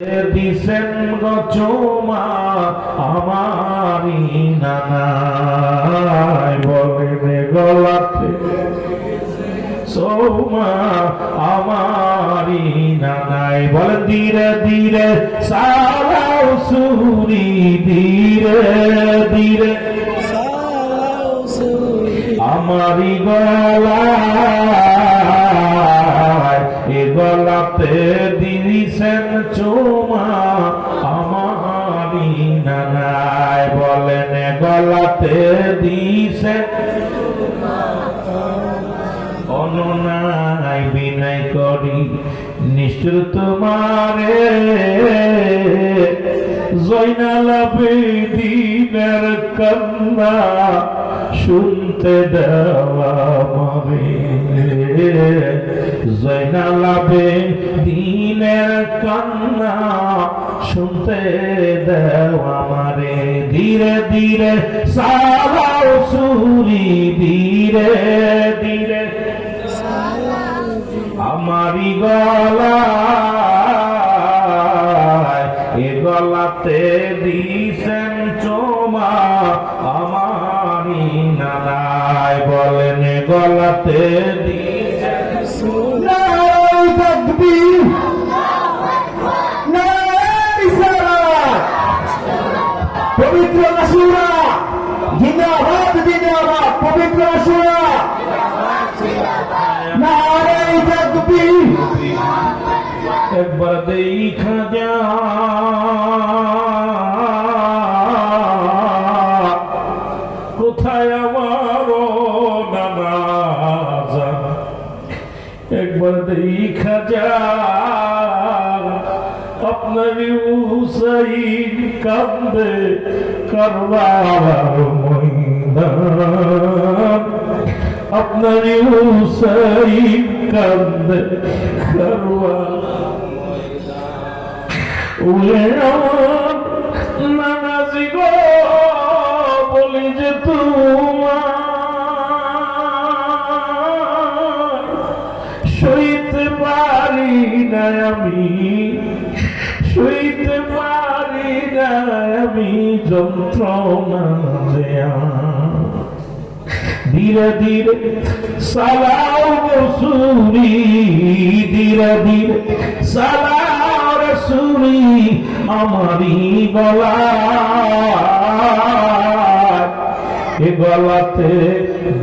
দিছেন গচমা আমারি নানাই বলে গলাতে সোমা আমারি নানাই বলে ধীরে ধীরে সারাও সুরি ধীরে ধীরে আমারি গলায় এ গলাতে দিছেন চুমা আমারি নানাই বলেন গলাতে দিছেন অনুনাই বিনয় করি নিষ্ঠুর তোমারে জয়নাল বেদিনের কন্যা শুনতে দেওয়া মরে জয়নাল বেদিনের কন্যা শুনতে দেওয়া মারে ধীরে ধীরে সালাও সুরি ধীরে ধীরে আমারি গলায় এ গলাতে দিছেন চোমা আমারি নানাই বলেন গলাতে দিছেন তাকবীর পবিত্র আশুরা জিন্দাবাদ জিন্দাবাদ পবিত্র আশুরা নারে তাকবীর একবার দেখা যা কোথায় আমার নানা একবার দেখা যা আপনার হুসাইন কান্দে কারবালার ময়দান আপনার হুসাইন কান্দে উলে আমার নানাজি গো বলি যে তোমার সইতে পারি না আমি সইতে পারি না আমি যন্ত্রণা ধীরে ধীরে সালাও রসুলি ধীরে ধীরে সালাও রসুলি আমারি গলা এ গলাতে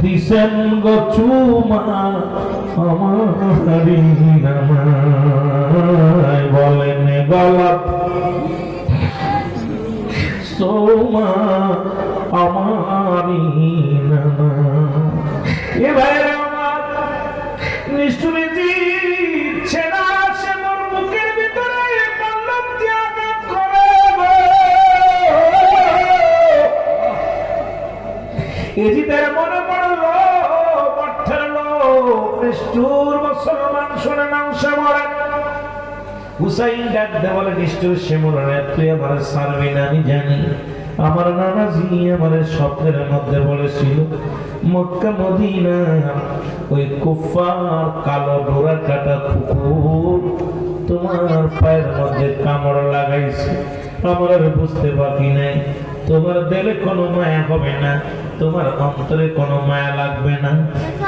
দিছেন গো চুমা আমারি নামাই বলেন গলাতে সোমা আমারি নামা এ ভাইরা আমার নিষ্ঠুরি দিচ্ছে না সে মোর বুকের ভিতরে পল্লব দিয়ে আঘাত করে এজিদের মনে পড়লো অর্থের লোক নিষ্ঠুর মুসলমান শুনে নাও সে মরে হুসাইন ডাক দে বলে নিষ্ঠুর সে মরে তুই আমার ছাড়বি না আমি জানি আমার নানাজি আমার স্বপ্নের মধ্যে বলেছিল মক্কা মদিনা ওই কুফার কালো ডোরা কাটা কুকুর তোমার পায়ের মধ্যে কামড় লাগাইছে আমার বুঝতে বাকি নাই তোমার দিলে কোনো মায়া হবে না তোমার অন্তরে কোনো মায়া লাগবে না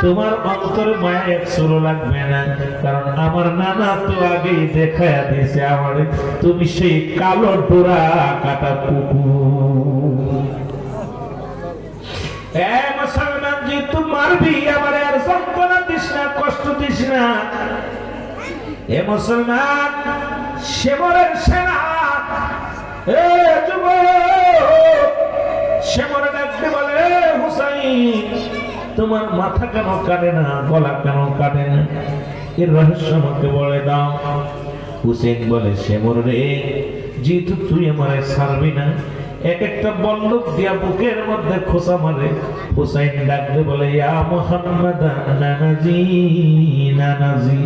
তোমার অন্তরে মায়া এক সুরো লাগবে না কারণ আমার নানা তো আগেই দেখা দিয়েছে আমার তুমি সেই কালো ডোরা কাটা কুকুর মুসলমান যে তুই মারবি আমার আর যন্ত্রণা দিস না কষ্ট দিস না এ মুসলমান সেবরের সেনা এ যুবক সেবরে ডাকতে বলে হুসাইন তোমার মাথা কেন কাটে না গলা কেন কাটে না এর রহস্য আমাকে বলে দাও হুসেন বলে সেবর রে যেহেতু তুই আমার ছাড়বি না এক একটা বন্দুক দিয়া বুকের মধ্যে খোসা মারে হুসাইন ডাকতে বলে ইয়া মুহাম্মদ নানাজি নানাজি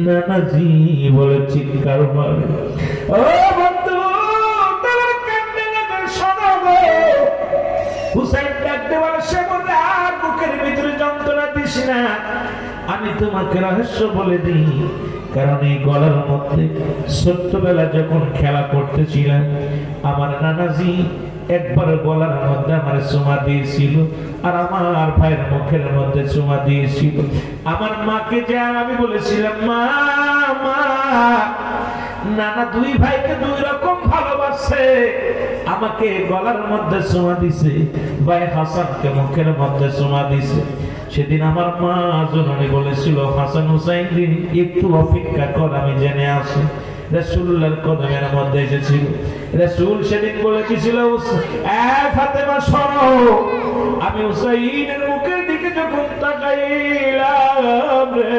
নানাজি বলে চিৎকার মারে ও বন্ধু তোমার কান্না লাগা শোনো গো হুসাইন ডাকতে বলে সেবর আর বুকের ভিতরে যন্ত্রণা দিস না আমি তোমাকে রহস্য বলে দিই কারণ এই গলার মধ্যে ছোট্টবেলা যখন খেলা করতেছিলাম আমার নানাজি একবার গলার মধ্যে আমার চুমা দিয়েছিল আর আমার ভাইয়ের মুখের মধ্যে চুমা দিয়েছিল। আমার মাকে যা আমি বলেছিলাম, মা মা নানা দুই ভাইকে দুই রকম ভালোবাসে, আমাকে গলার মধ্যে চুমা দিছে, ভাই হাসানকে মুখের মধ্যে চুমা দিছে। সেদিন আমার মা জননী বলেছিল, হাসান হুসাইন দিন একটু অপেক্ষা কর, আমি জেনে আসি। রাসূলুল্লাহর কদমের মধ্যে এসেছিল। রাসূল সেদিন বলে দিয়েছিল, ফাতেমা শোনো, আমি হুসাইনের মুখের দিকে যখন তাকাইলাম রে